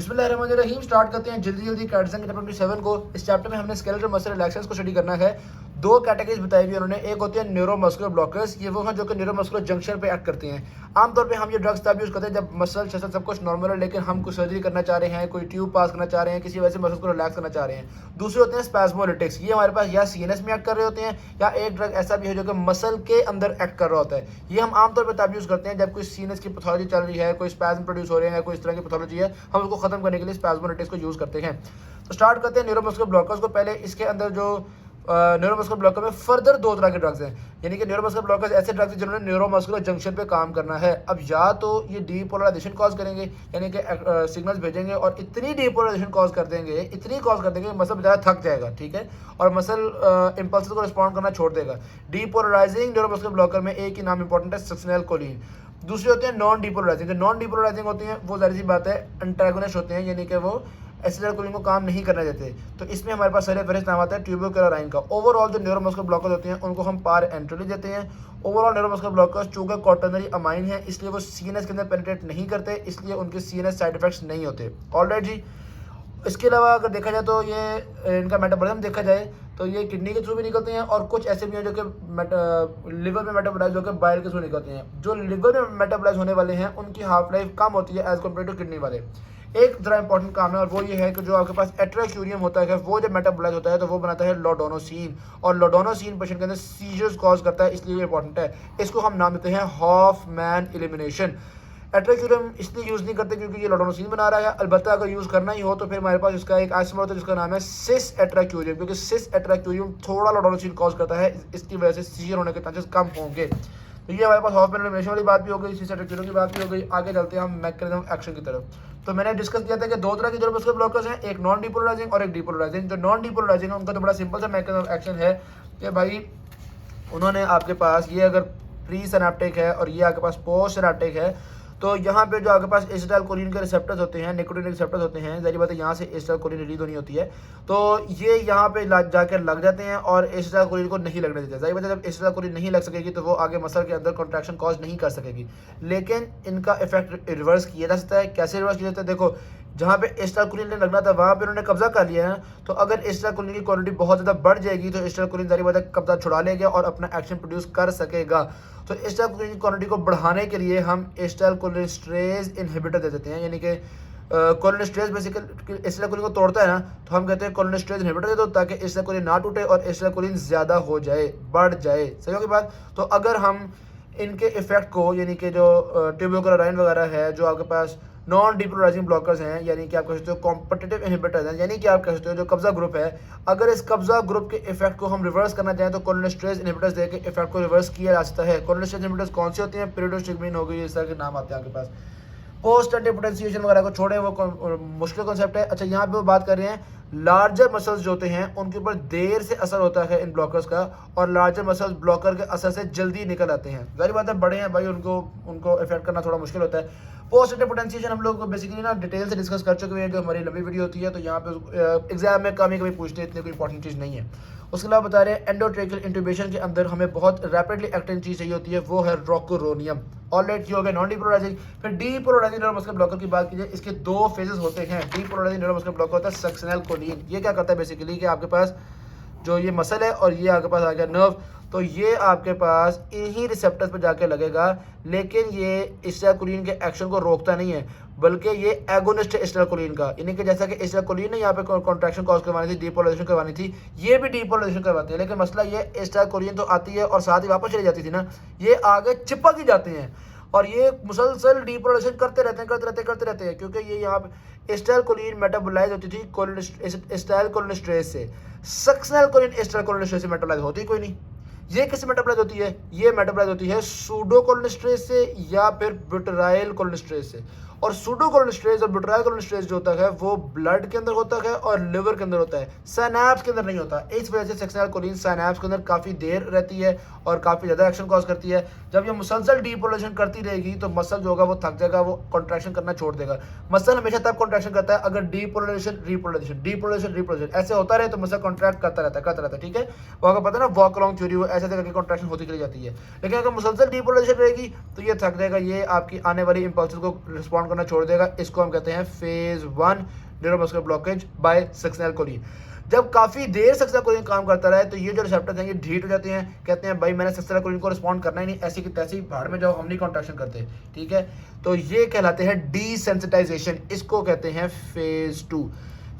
बिस्मिल्लाहिर्रहमानिर्रहीम। स्टार्ट करते हैं जल्दी जल्दी कैटसन चैप्टर 27 को। इस चैप्टर में हमने स्केलेटल मसल रिलैक्सेशन को स्टडी करना है। दो कैटेगरीज बताई हुई उन्होंने। एक होती है न्यूरोमस्कुलर ब्लॉकर्स, ये वो हैं जो कि न्यूरोमस्कुलर जंक्शन पे एक्ट करते हैं। आमतौर पे हम ये ड्रग्स तब यूज़ करते हैं जब मसल शसल सब कुछ नॉर्मल है, लेकिन हम कुछ सर्जरी करना चाह रहे हैं, कोई ट्यूब पास करना चाह रहे हैं, किसी वजह से मसल को रिलैक्स करना चाह रहे हैं। दूसरे होते हैं स्पैस्मोलिटिक्स, ये हमारे पास या सीएनएस में एक्ट कर रहे होते हैं या एक ड्रग ऐसा भी है जो कि मसल के अंदर एक्ट कर रहा होता है। ये हम आमतौर पर तब यूज़ करते हैं जब कोई सीएनएस की पैथोलॉजी चल रही है, कोई स्पैस्म प्रोड्यूस हो रहे हैं, कोई इस तरह की पैथोलॉजी है, हम उसको खत्म करने के लिए स्पैस्मोलिटिक्स को यूज़ करते हैं। तो स्टार्ट करते हैं न्यूरोमस्कुलर ब्लॉकर्स को। पहले इसके अंदर जो न्यूरोमस्कुलर ब्लॉकर में फर्दर दो तरह के ड्रग्स हैं, यानी कि न्यूरोमस्कुलर ब्लॉकर्स ऐसे ड्रग्स हैं जिन्होंने न्यूरोमस्कुलर जंक्शन पे काम करना है। अब या तो ये डीपोलराइजेशन कॉज करेंगे, यानी कि सिग्नल्स भेजेंगे और इतनी डीपोलराइजेशन कॉज कर देंगे, इतनी कॉज कर देंगे मसल बेचारा थक जाएगा, ठीक है, और मसल इंपल्स को रिस्पॉन्ड करना छोड़ देगा। डीपोलराइजिंग न्यूरोमस्कुलर ब्लॉकर में एक ही नाम इंपॉर्टेंट है, सक्सिनेलकोलिन। दूसरे होते हैं नॉन डीपोलराइजिंग। जो नॉन डीपोलराइजिंग होती हैं वो जाहिर सी बात है एंटागोनिस्ट होते हैं, यानी कि वो एसिटाइलकोलिन को काम नहीं करना देते। तो इसमें हमारे पास सारे फहरिस्त नाम आता है ट्यूबोक्लोराइन का। ओवरऑल जो न्यूरोमस्कुलर ब्लॉकर्स होते हैं उनको हम पार एंट्रोली देते हैं। ओवरऑल न्यूरोमस्कुलर ब्लॉकर्स चूंकि क्वाटर्नरी अमाइन है इसलिए वो सीएनएस के अंदर पेनिट्रेट नहीं करते, इसलिए उनके सीएनएस साइड इफेक्ट्स नहीं होते। ऑलराइट जी। इसके अलावा अगर देखा जाए तो ये इनका मेटाबॉलिज्म देखा जाए तो ये किडनी के थ्रू भी निकलते हैं और कुछ ऐसे भी हैं जो कि लिवर में मेटाबोलाइज होकर बाइल के थ्रू निकलते हैं। जो लिवर में मेटाबोलाइज होने वाले हैं उनकी हाफ लाइफ कम होती है एज कम्पेयर टू किडनी वाले। एक जरा इंपॉर्टेंट काम है और वो ये है कि जो आपके पास एट्राक्यूरियम होता है वो जब मेटाबोलाइज होता है तो वो बनाता है लोडोनोसिन, और लोडोनोसिन पेशेंट के अंदर सीजर्स कॉज करता है, इसलिए इंपॉर्टेंट है। इसको हम नाम देते हैं हॉफमैन एलिमिनेशन। एट्राक्यूरियम इसलिए यूज़ नहीं करते क्योंकि ये लोडोनोसिन बना रहा है। अलबत्ता अगर यूज़ करना ही हो तो फिर हमारे पास इसका एक आइसोमर होता है जिसका नाम है सिस एट्राक्यूरियम, क्योंकि सिस एट्राक्यूरियम थोड़ा लोडोनोसिन कॉज करता है, इसकी वजह से सीजर होने के चांसेस कम होंगे। तो ये हमारे पास हॉफमैन एलिमिनेशन वाली बात भी हो गई, सिस एट्राक्यूरियम की बात भी हो गई। आगे चलते हैं हम मैकेनिज्म एक्शन की तरफ। तो मैंने डिस्कस किया था कि दो तरह के न्यूरोमस्कुलर ब्लॉकर्स हैं, एक नॉन डीपोलराइजिंग और एक डीपोलराइजिंग। जो नॉन डीपोलराइजिंग है उनका तो बड़ा सिंपल सा मैकेनिज्म एक्शन है कि भाई उन्होंने आपके पास ये अगर प्री सिनेप्टिक है और ये आपके पास पोस्ट सिनेप्टिक है, तो यहाँ पे जो आपके पास एसिटाइलकोलिन के रिसेप्टर्स होते हैं, निकोटिनिक रिसेप्टर्स होते हैं, जाहिर बात है यहाँ से एसिटाइलकोलिन रिलीज होनी होती है, तो ये यहाँ पे जाकर लग जाते हैं और एसिटाइलकोलिन को नहीं लगने देते। जाहिर बात है जब एसिटाइलकोलिन नहीं लग सकेगी तो वो आगे मसल के अंदर कॉन्ट्रैक्शन कॉज नहीं कर सकेगी, लेकिन इनका इफेक्ट रिवर्स किया जा सकता है। कैसे रिवर्स किया जाता है? देखो, जहाँ पे एसिटाइलकोलिन ने लगना था वहाँ पे उन्होंने कब्जा कर लिया है, तो अगर एसिटाइलकोलिन की क्वांटिटी बहुत ज़्यादा बढ़ जाएगी तो एसिटाइलकोलिन जाहिर बात है कब्जा छुड़ा लेगा और अपना एक्शन प्रोड्यूस कर सकेगा। तो एसिटाइलकोलिन की क्वांटिटी को बढ़ाने के लिए हम एसिटाइलकोलिनेस्टेरेज इनहिबिटर दे देते हैं, यानी कि कोलिनेस्टेरेज बेसिकली एसिटाइलकोलिन को तोड़ता है ना, तो हम कहते हैं कोलिनेस्टेरेज इनहिबिटर दे दो ताकि एसिटाइलकोलिन ना टूटे और एसिटाइलकोलिन ज़्यादा हो जाए, बढ़ जाए। सही होगी बात? तो अगर हम इनके इफेक्ट को, यानी कि जो ट्यूबोक्लोराइन वगैरह है, जो आपके पास नॉन डीपोलराइजिंग ब्लॉकर्स हैं, यानी कि आप कह सकते हो कॉम्पिटिटिव इनहिबिटर्स हैं, यानी कि आप कह सकते हो जो कब्जा ग्रुप है, अगर इस कब्जा ग्रुप के इफेक्ट को हम रिवर्स करना चाहें तो कोलिनेस्टेरेज इनहिबिटर्स देके इफेक्ट को रिवर्स किया जा सकता है। कोलिनेस्टेरेज इनहिबिटर्स कौन से होते हैं? पिरिडोस्टिग्मिन हो गई, इस तरह के नाम आते हैं आपके पास। पोस्ट एंटीपोटेंशिएशन वगैरह को छोड़ें, वो मुश्किल कॉन्सेप्ट है। अच्छा, यहाँ पे वो बात कर रहे हैं लार्जर मसल्स जो होते हैं उनके ऊपर देर से असर होता है इन ब्लॉकर्स का, और लार्जर मसल्स ब्लॉकर के असर से जल्दी निकल आते हैं। जाहिर बात है बड़े हैं भाई, उनको इफेक्ट करना थोड़ा मुश्किल होता है। पोस्ट एंटीपोटेंशिएशन हम लोग बेसिकली ना डिटेल से डिस्कस कर चुके हैं, जो हमारी लंबी वीडियो होती है, तो यहाँ पे एग्जाम में कभी कभी पूछते हैं, इतनी कोई इंपॉर्टेंट चीज़ नहीं है। उसके अलावा बता रहे हैं एंडोट्रेकियल इंट्यूबेशन के अंदर हमें बहुत रैपिडली एक्टिंग चीज़ चाहिए होती है, वो है रोकोरोनियम। ऑलराइट, ये हो गया नॉन डीपोलराइजिंग। फिर डीपोलराइजिंग न्यूरोमस्कुलर ब्लॉकर की बात कीजिए, इसके दो फेजेस होते हैं। डीपोलराइजिंग न्यूरोमस्कुलर ब्लॉकर होता है सक्सिनेलकोलिन। ये क्या करता है बेसिकली कि आपके पास जो ये मसल है और ये आपके पास आ गया नर्व, तो ये आपके पास इन्हीं रिसेप्टर्स पर जाके लगेगा, लेकिन ये एसिटाइलकोलिन के एक्शन को रोकता नहीं है, बल्कि ये एगोनिस्ट है एसिटाइलकोलिन का। यानी कि जैसा कि एसिटाइलकोलिन ने यहाँ पे कॉन्ट्रैक्शन कॉज करवानी थी, डीपोलराइजेशन करवानी थी, ये भी डीपोलराइजेशन करवाती है, लेकिन मसला ये एसिटाइलकोलिन तो आती है और साथ ही वापस चली जाती थी ना, ये आगे चिपक ही जाते हैं और ये मुसलसल डीपोलराइजेशन करते रहते हैं, क्योंकि ये यहाँ पे एसिटाइलकोलिन मेटाबोलाइज होती थी एसिटाइलकोलिनेस्टेरेज से, सक्सिनेलकोलिन एसिटाइलकोलिनेस्टेरेज से मेटाबोलाइज होती कोई नहीं। ये किससे मेटाबोलाइज होती है? ये मेटाबोलाइज होती है सूडोकोलिनेस्टेरेज से या फिर ब्यूटाइल कोलिनेस्टेरेज से। और सूडोकोलिनेस्टेरेज और ब्यूटाइल कोलिनेस्टेरेज जो होता है वो ब्लड के अंदर होता है और लिवर के अंदर होता है, सिनैप्स के अंदर नहीं होता। इस वजह से सक्सिनेलकोलिन सिनैप्स के अंदर काफ़ी देर रहती है और काफ़ी ज़्यादा एक्शन कॉज करती है। जब ये मुसलसल डीपोलराइजेशन करती रहेगी तो मसल जो होगा वो थक जाएगा, वो कॉन्ट्रैक्शन करना छोड़ देगा। मसल हमेशा तब कॉन्ट्रैक्शन करता है अगर डीपोलराइजेशन रिपोलराइजेशन डीपोलराइजेशन रिपोलराइजेशन ऐसे होता रहे तो मसल कॉन्ट्रैक्ट करता रहता है, ठीक है। वो अगर पता है ना वॉक अलोंग थ्योरी, वो ऐसे करके कॉन्ट्रैक्शन होती चली जाती है। लेकिन अगर मुसलसल डीपोलराइजेशन रहेगी तो ये थक जाएगा, ये आपकी आने वाली इंपल्स को रिस्पॉन्ड करना छोड़ देगा, इसको हम कहते हैं फेज 1 न्यूरोमस्कुलर ब्लॉकेज बाय सक्सिनैल्कोलिन। जब काफ़ी देर सक्सिनैल्कोलिन काम करता रहे तो ये जो रिसेप्टर्स हैं ये ढीठ हो जाते हैं, कहते हैं भाई मैंने सक्सिनैल्कोलिन को रिस्पॉन्ड करना ही नहीं, ऐसी की तैसी भाड़ में जाओ, हम नहीं कॉन्ट्रैक्शन करते, ठीक है। तो ये कहलाते हैं डीसेंसिटाइजेशन, इसको कहते हैं फेज 2।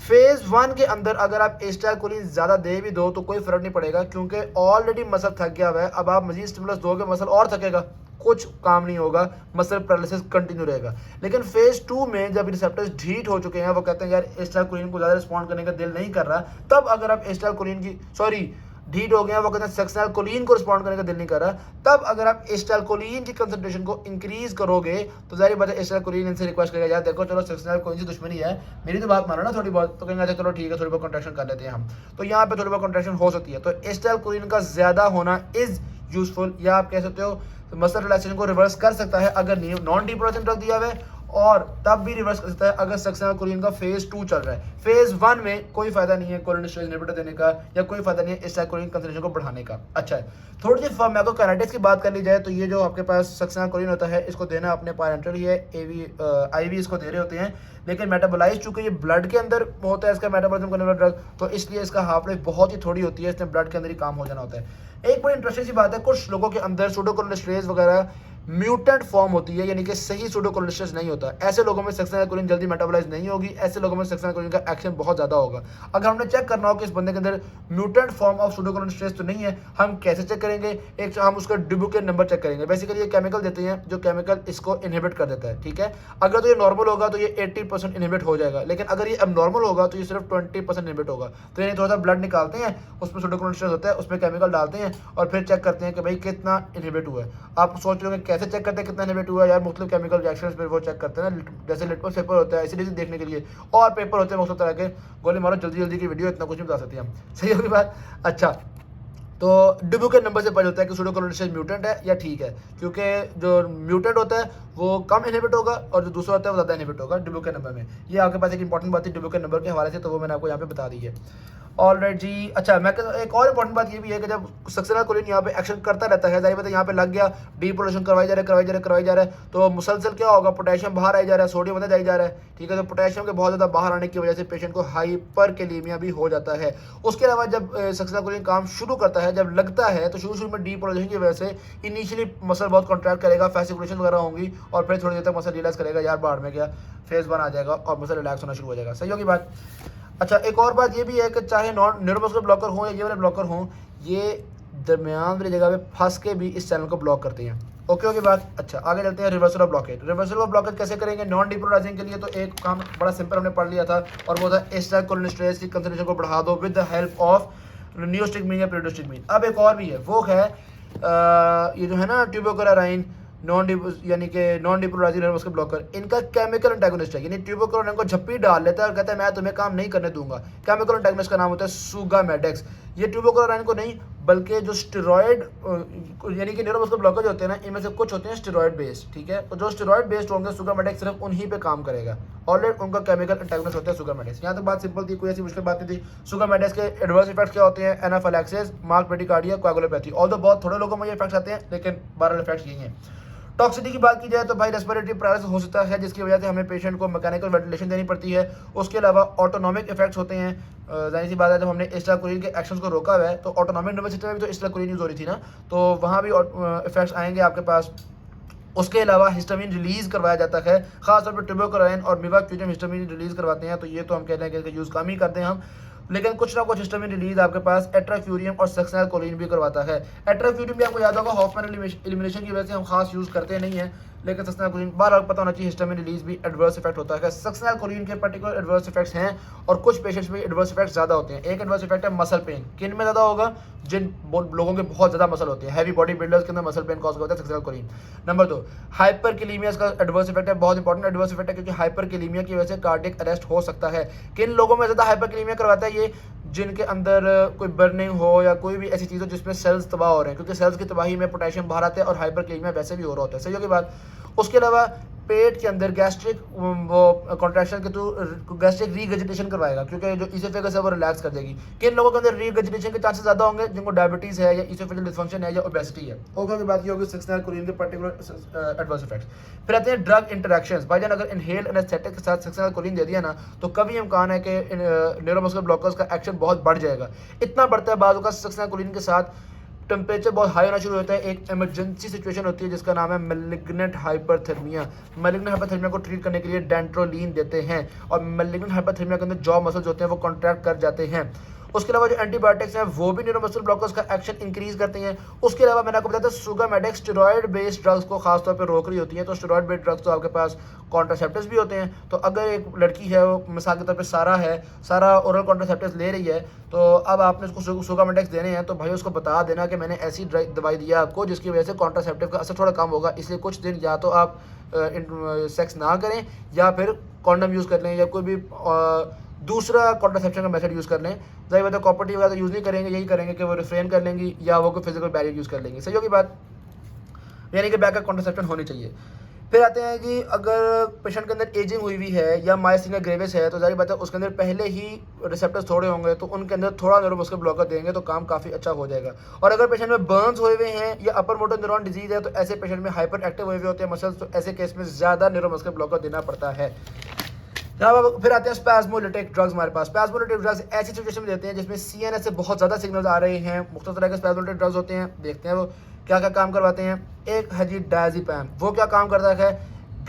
फेज 1 के अंदर अगर आप एसिटाइलकोलिन ज़्यादा दे भी दो तो कोई फर्क नहीं पड़ेगा, क्योंकि ऑलरेडी मसल थक गया हुआ है। अब आप मजीद स्टिमुलस दोगे मसल और थकेगा, कुछ काम नहीं होगा, मसल पैरालिसिस कंटिन्यू रहेगा। लेकिन फेज 2 में जब रिसेप्टर्स ढीठ हो चुके हैं, वो कहते हैं यार एसिटाइलकोलिन को ज़्यादा रिस्पॉन्ड करने का दिल नहीं कर रहा, तब अगर आप एसिटाइलकोलिन की ढीठ हो गया, वो कहते हैं सक्सिनैल्कोलिन को रिस्पॉन्ड करने का दिल नहीं कर रहा, तब अगर आप एसिटाइलकोलिन की कंसंट्रेशन को इंक्रीज करोगे तो जाहिर बात है एसिटाइलकोलिन इनसे रिक्वेस्ट करेगा यार देखो चलो सक्सिनैल्कोलिन से दुश्मनी है, मेरी तो बात मानो ना थोड़ी बहुत, तो कहेंगे अच्छा चलो ठीक है थोड़ी बहुत कॉन्ट्रैक्शन कर लेते हैं हम। तो यहाँ पे थोड़ी बहुत कॉन्ट्रैक्शन हो सकती है, तो एसिटाइलकोलिन का ज़्यादा होना इज़ यूजफुल, या आप कह सकते हो मसल रिलैक्सेशन को रिवर्स कर सकता है अगर नॉन डिपोरेशन ड्रग दिया हुआ है, और तब भी रिवर्स कर सकता है अगर सक्सिनैल्कोलिन का फेज 2 चल रहा है। फेज 1 में कोई फायदा नहीं है कोलिनेस्टेरॉल इनहिबिटर देने का, या कोई फायदा नहीं है एसिटाइलकोलिन कंसंट्रेशन को बढ़ाने का। अच्छा है, थोड़ी सी फार्माकोकाइनेटिक्स की बात कर ली जाए तो ये जो आपके पास सक्सिनैल्कोलिन होता है इसको देना अपने पारेंटल ही है, IV इसको दे रहे होते हैं, लेकिन मेटाबोलाइज चूंकि ये ब्लड के अंदर होता है इसका मेटाबॉलिज्म करने वाला ड्रग, तो इसलिए इसका हाफ लाइफ बहुत ही थोड़ी होती है, इसने ब्लड के अंदर ही काम हो जाना होता है। एक बड़ी इंटरेस्टिंग सी बात है, कुछ लोगों के अंदर सूडोकोलेस्ट्रेज वगैरह म्यूटेंट फॉर्म होती है, यानी कि सही सूडोकोलेस्ट्रेज नहीं होता। ऐसे लोगों में सक्सिनैल्कोलिन जल्दी मेटाबोलाइज नहीं होगी, ऐसे लोगों में सक्सिनैल्कोलिन का एक्शन बहुत ज़्यादा होगा। अगर हमने चेक करना हो कि इस बंदे के अंदर म्यूटेंट फॉर्म ऑफ सूडोकोलेस्ट्रेज तो नहीं है, हम कैसे चेक करेंगे? एक हम उसका डुप्लिकेट नंबर चेक करेंगे। बेसिकली ये केमिकल देते हैं जो केमिकल इसको इनहिबिट कर देता है, ठीक है। अगर तो ये नॉर्मल होगा तो ये 80% इनहिबिट हो जाएगा, लेकिन अगर ये अबनॉर्मल होगा तो ये सिर्फ 20% इनहिबिट होगा। तो यानी थोड़ा सा ब्लड निकालते हैं, उसमें सूडोकोलेस्ट्रेज होता है, उसमें केमिकल डालते हैं और फिर चेक करते हैं कि भाई कितना इनहिबिट हुआ है। आप सोच रहे हो कैसे चेक करते हैं कितना इनहिबिट हुआ है? यार मुख्तलिफ केमिकल रिएक्शंस में वो चेक करते हैं ना, जैसे लिटमस पेपर होता है एसिडिटी देखने के लिए, और पेपर होते हैं मुख्तलिफ तरह के, गोली मारो जल्दी जल्दी की वीडियो, इतना कुछ नहीं बता सकती हम, सही होगी बात। अच्छा, तो डुप्लिकेट नंबर से पता चलता है कि सूडोकोलेस्ट्रेज म्यूटेंट है या ठीक है, क्योंकि जो म्यूटेंट होता है वो कम इनहिबिट होगा और जो दूसरा होता है वो ज़्यादा इनहिबिट होगा डुप्लिकेट नंबर में। ये आपके पास एक इंपॉर्टेंट बात थी डुप्लिकेट नंबर के हवाले से, तो वो मैंने आपको यहाँ पे बता दी है। ऑलराइट जी, अच्छा मैं एक और इंपॉर्टेंट बात ये भी है कि जब सक्सिनैल्कोलिन यहाँ पे एक्शन करता रहता है, जाहिर बात है यहाँ पे लग गया, डीपोलेशन करवाई जा रहा है, तो मुसलसल क्या होगा, पोटेशियम बाहर आई जा रहा है, सोडियम अंदर जाई जा रहा है, ठीक है। तो पोटेशियम के बहुत ज़्यादा बाहर आने की वजह से पेशेंट को हाइपरकैलेमिया भी हो जाता है। उसके अलावा जब सक्सिनैल्कोलिन काम शुरू करता है, जब लगता है तो शुरू में डीपोलेशन की वजह से इनिशियली मसल बहुत कॉन्ट्रैक्ट करेगा, फैसिकुलेशन वगैरह होंगी, और फिर थोड़ी देर तक मसल रिलैक्स करेगा, यार बाहर में गया, फेज 1 आ जाएगा और मसल रिलैक्स होना शुरू हो जाएगा, सही होगी बात। अच्छा, एक और बात ये भी है कि चाहे नॉन न्यूरोमस्कुलर ब्लॉकर हों या ये वाले ब्लॉकर हों, ये दरमियान वाली जगह पे फंस के भी इस चैनल को ब्लॉक करते हैं। ओके बात। अच्छा, आगे चलते हैं reversal of blockage. Reversal of blockage कैसे करेंगे नॉन डिपोलराइजिंग के लिए? तो एक काम बड़ा सिंपल हमने पढ़ लिया था, और वो था एसिटाइलकोलिन की कंसंट्रेशन को बढ़ा दो विद द हेल्प ऑफ नियोस्टिगमीन या पेरिडोस्टिगमीन। अब एक और भी है, वो है ये जो है ना ट्यूबोक्लोराइन यानी कि नॉन डिपोलराइजिंग न्यूरोमस्कुलर ब्लॉकर, इनका केमिकल एंटागोनिस्ट है, यानी ट्यूबोक्लोराइन को झप्पी डाल लेता है और कहता है मैं तुम्हें काम नहीं करने दूंगा। केमिकल एंटागोनिस्ट का नाम होता है सुगामेडेक्स। ये ट्यूबोक्लोराइन को नहीं बल्कि जो स्टेरॉयड यानी कि न्यूरोमस्कुलर ब्लॉकर जो होते हैं ना, इनमें से कुछ होते हैं स्टेरॉयड बेस्ड, ठीक है। तो जो स्टेरॉयड बेस्ड होंगे सुगामेडेक्स सिर्फ उन्हीं पे काम करेगा, ऑलरेडी उनका केमिकल एंटागोनिस्ट होता है सुगामेडेक्स। यहाँ तक बात सिंपल थी, कोई ऐसी मुश्किल बात नहीं थी। सुगामेडेक्स के एडवर्स इफेक्ट्स क्या होते हैं? Anaphylaxis, marked bradycardia, कोएगुलोपैथी। ऑल्दो बहुत थोड़े लोगों में ये इफेक्ट्स आते हैं, लेकिन 12 इफेक्ट्स यही हैं। टॉक्सिटी की बात की जाए तो भाई रेस्पिरेटरी पैरालिसिस हो सकता है, जिसकी वजह से हमें पेशेंट को मैकेनिकल वेंटिलेशन देनी पड़ती है। उसके अलावा ऑटोनॉमिक इफेक्ट्स होते हैं, जाहिर सी बात है जब हमने एसिटाइलकोलिन के एक्शंस को रोका हुआ है तो ऑटोनॉमिक नर्वस सिस्टम में भी तो एसिटाइलकोलिन यूज हो रही थी ना, तो वहाँ भी इफेक्ट्स आएंगे आपके पास। उसके अलावा हिस्टामिन रिलीज करवाया जाता है, खासतौर पर ट्यूबोक्लोराइन और मिवाक्यूजम हिस्टामिन रिलीज करवाते हैं, तो ये तो हम कहते हैं कि इसका यूज़ कम ही करते हैं हम, लेकिन कुछ ना कुछ हिस्टामिन रिलीज आपके पास एट्राफ्यूरियम और सक्सिनैल्कोलिन भी करवाता है। एट्राफ्यूरियम भी आपको याद होगा हॉफमैन एलिमिनेशन की वजह से हम खास यूज़ करते नहीं है, लेकिन सक्सिनैल्कोलिन बार पता होना चाहिए हिस्टामिन रिलीज भी एडवर्स इफेक्ट होता है। सक्सिनैल्कोलिन के पर्टिकुलर एडवर्स इफेक्ट्स हैं और कुछ पेशेंट्स में एडवर्स इफेक्ट्स ज़्यादा होते हैं। एक एडवर्स इफेक्ट है मसल पेन, किन में ज़्यादा होगा? जिन लोगों के बहुत ज़्यादा मसल होते हैं, हैवी बॉडी बिल्डर्स के अंदर मसल पेन कॉज होता है सक्सिनैल्कोलिन। नंबर 2, हाइपरकैलेमिया का एडवर्स इफेक्ट है, बहुत इंपॉर्टेंट एडवर्स इफेक्ट है, क्योंकि हाइपरकैलेमिया की वजह से कार्डियक अरेस्ट हो सकता है। किन लोगों में ज़्यादा हाइपरकैलेमिया करवाता है? ये जिनके अंदर कोई बर्निंग हो या कोई भी ऐसी चीज़ हो जिसमें सेल्स तबाह हो रहे हैं, क्योंकि सेल्स की तबाही में पोटेशियम बाहर आता है और हाइपरकैलेमिया वैसे भी हो रहा होता है, सही होगी बात। उसके अलावा पेट के अंदर गैस्ट्रिक वो कॉन्ट्रैक्शन के थ्रू गैस्ट्रिक रीगजिटेशन करवाएगा, क्योंकि जो इसोफेगस है वो रिलैक्स कर देगी। किन लोगों के अंदर रीगजिटेशन के चांसेस ज़्यादा होंगे? जिनको डायबिटीज़ है या इसोफेजियल डिसफंक्शन है या ओबेसिटी है। ओके की बात ये होगी सक्सेनाइलकोलिन के पर्टिकुलर एडवर्स इफेक्ट्स। फिर आते हैं ड्रग इंटरेक्शंस। भाईजान अगर इनहेल एनेस्थेटिक के साथ सक्सेनाइलकोलिन दे दिया ना तो कभी इम्कान है कि न्यूरोमस्कुलर ब्लॉकर्स का एक्शन बहुत बढ़ जाएगा। इतना बढ़ता है बाजू का सक्सेनाइलकोलिन के साथ टेम्परेचर बहुत हाई होना शुरू होता है। एक इमरजेंसी सिचुएशन होती है जिसका नाम है मैलिग्नेंट हाइपरथर्मिया। मैलिग्नेंट हाइपरथर्मिया को ट्रीट करने के लिए डेंट्रोलिन देते हैं और मैलिग्नेंट हाइपरथर्मिया के अंदर जॉ मसल्स होते हैं वो कॉन्ट्रैक्ट कर जाते हैं। उसके अलावा जो एंटीबायोटिक्स हैं वो भी न्यूरोमस्कुलर ब्लॉकर्स का एक्शन इंक्रीज करते हैं। उसके अलावा मैंने आपको बताया था सुगामेडेक्स स्टेरॉयड बेस्ड ड्रग्स को खासतौर पर रोक रही होती है। तो स्टेरॉयड बेस्ड ड्रग्स तो आपके पास कॉन्ट्रासेप्टिव्स भी होते हैं। तो अगर एक लड़की है वो मिसाल के तौर पे सारा है, सारा ओरल कॉन्ट्रासेप्टिव्स ले रही है, तो अब आपने उसको सुगामेडेक्स देने हैं तो भाई उसको बता देना कि मैंने ऐसी दवाई दी है आपको जिसकी वजह से कॉन्ट्रासेप्टिव का असर थोड़ा कम होगा, इसलिए कुछ दिन या तो आप सेक्स ना करें या फिर कॉन्डम यूज़ कर लें या कोई भी दूसरा कॉन्ट्रासेप्शन का मेथड यूज़ कर लें। जाहिर बात है कॉपर्टी वगैरह यूज़ नहीं करेंगे, यही करेंगे कि वो रिफ्रेन कर लेंगी या वो कोई फिजिकल बैरियर यूज़ कर लेंगी। सही होगी बात, यानी कि बैकअप कॉन्ट्रासेप्शन होनी चाहिए। फिर आते हैं कि अगर पेशेंट के अंदर एजिंग हुई हुई है या मायस्थीनिया ग्रेविस है तो जाहिर बात है उसके अंदर पहले ही रिसेप्टर्स थोड़े होंगे, तो उनके अंदर थोड़ा न्यूरोमस्कुलर ब्लॉकर देंगे तो काम काफ़ी अच्छा हो जाएगा। और अगर पेशेंट में बर्न्स हुए हुए हैं या अपर मोटर न्यूरॉन डिजीज़ है तो ऐसे पेशेंट में हाइपर एक्टिव हुए हुए होते हैं मसल्स, तो ऐसे केस में ज़्यादा न्यूरोमस्कुलर ब्लॉकर देना पड़ता है। फिर आते हैं स्पैस्मोलिटिक ड्रग्स। हमारे पास स्पैस्मोलिटिक ड्रग्स ऐसी सिचुएशन में देते हैं जिसमें सीएनएस से बहुत ज़्यादा सिग्नल्स आ रहे हैं। मुख्तलिफ तरह के स्पैस्मोलिटिक ड्रग्स होते हैं, देखते हैं वो क्या क्या काम करवाते हैं। एक है जी डायज़ेपम। वो क्या काम करता है?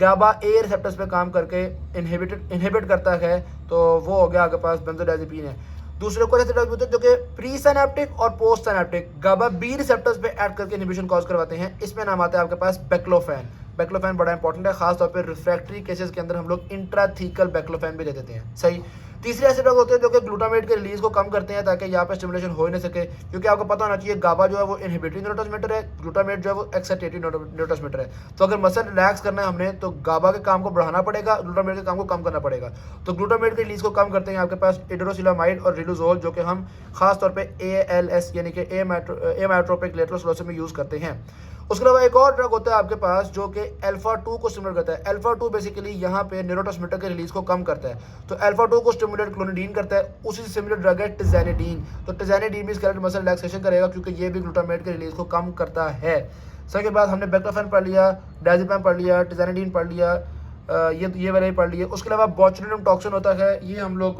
गाबा ए रिसेप्टर्स पे काम करके इनहिबिट करता है, तो वो हो गया आपके पास बेंजोडायज़ेपिन है। दूसरे को ऐसे ड्रग्स होते हैं जो कि प्री सिनेप्टिक और postsynaptic GABA B receptors पे ऐड करके इनहिबिशन कॉज करवाते हैं। इसमें नाम आता है आपके पास बेक्लोफेन। बेक्लोफेन बड़ा इंपॉर्टेंट है, खास तौर पे रिफ्रैक्टरी केसेस के अंदर हम लोग इंट्राथीकल बेक्लोफेन भी दे देते हैं। सही। तीसरे ऐसे ड्रग होते हैं जो कि ग्लूटामेट के रिलीज को कम करते हैं ताकि यहाँ पे स्टिमुलेशन हो ही नहीं सके, क्योंकि आपको पता होना चाहिए गाबा जो है वो इनहिबिटरी न्यूरोट्रांसमीटर है, ग्लूटामेट जो है वो एक्साइटेटरी न्यूरोट्रांसमीटर है। तो अगर मसल रिलैक्स करना है हमने तो गाबा के काम को बढ़ाना पड़ेगा, ग्लूटामेट के काम को कम करना पड़ेगा। तो ग्लूटामेट के रिलीज को कम करते हैं आपके पास इडरोसिलामाइड और रिलुजोल, जो कि हम खास तौर पे ALS यानी कि एमायोट्रोपिक लेटरल स्क्लेरोसिस में यूज़ करते हैं। उसके अलावा एक और ड्रग होता है आपके पास जो कि अल्फा 2 को स्टिमुलेट करता है। अल्फा 2 बेसिकली यहाँ पे न्यूरोट्रांसमीटर के रिलीज को कम करता है। तो अल्फा 2 को स्टिमुलेट क्लोनिडीन करता है, उसी से सिमिलर ड्रग है टिज़ैनिडीन। तो टिज़ैनिडीन भी स्केलेटल मसल रिलैक्सेशन करेगा क्योंकि ये भी ग्लूटामेट के रिलीज को कम करता है। सर के बाद हमने बेक्लोफेन पढ़ लिया, डायज़ेपम पढ़ लिया, टिज़ैनिडीन पढ़ लिया, ये वाले ही पढ़ लिए। उसके अलावा बोtulinum टॉक्सिन होता है, ये हम लोग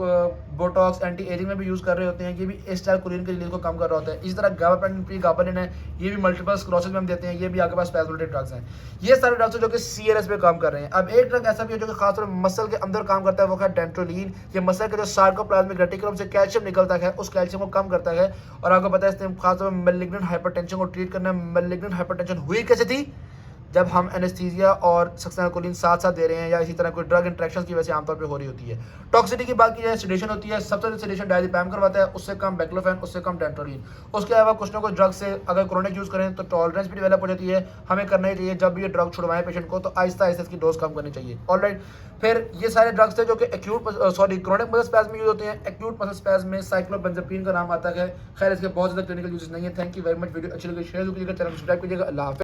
बोटॉक्स एंटी एजिंग में भी यूज़ कर रहे होते हैं। ये भी एसिटाइलकोलिन के रिलीज को कम कर रहा होता है। इसी तरह गाबापेंटिन गाबालिन है, ये भी मल्टीपल स्क्लेरोसिस में हम देते हैं। ये भी आपके पास स्पैस्मोलिटिक ड्रग्स हैं। ये सारे ड्रग्स हैं जो कि CNS पे काम कर रहे हैं। अब एक ड्रग ऐसा भी है जो कि खासतौर पर मसल के अंदर काम करता है, वो है डेंट्रोलिन। ये मसल के जो सार्कोप्लाज्मिक रेटिकुलम से कैल्शियम निकलता है उस कैल्शियम को कम करता है। और आपको पता है इसने खासतौर पर मैलिग्नेंट हाइपरटेंशन को ट्रीट करना है। मैलिग्नेंट हाइपरटेंशन हुई कैसे थी? जब हम एनेस्थीसिया और सक्सेनाइलकोलिन साथ साथ दे रहे हैं या इसी तरह कोई ड्रग इंट्रैक्शन की वजह से आमतौर पे हो रही होती है। टॉक्सिसिटी की बात की जाए, सेडेशन होती है। सबसे ज्यादा सेडेशन डायज़ेपम करवाता है, उससे कम बेक्लोफेन, उससे कम डेंट्रोलिन। उसके अलावा कुछ ना कुछ ड्रग से अगर क्रोनिक यूज़ करें तो टॉलरेंस भी डेवलप हो जाती है। हमें करना ही चाहिए जब भी ये ड्रग छुड़वाएं पेशेंट को तो आहिस्ता आहिस्ता इसकी डोज कम करनी चाहिए। ऑलराइट। फिर ये सारे ड्रग्स थे जो कि क्रोनिक मसल स्पैज्म में यूज होते हैं। एक्यूट मसल स्पैज्म में साइक्लोबेंजापीन का नाम आता है। खैर इसके बहुत ज़्यादा क्लिनिकल यूजेस नहीं है। Thank you very much. Video अच्छी लगी शेयर कीजिएगा, चैनल सब्सक्राइब कीजिएगा। अल्लाह हाफ़िज़।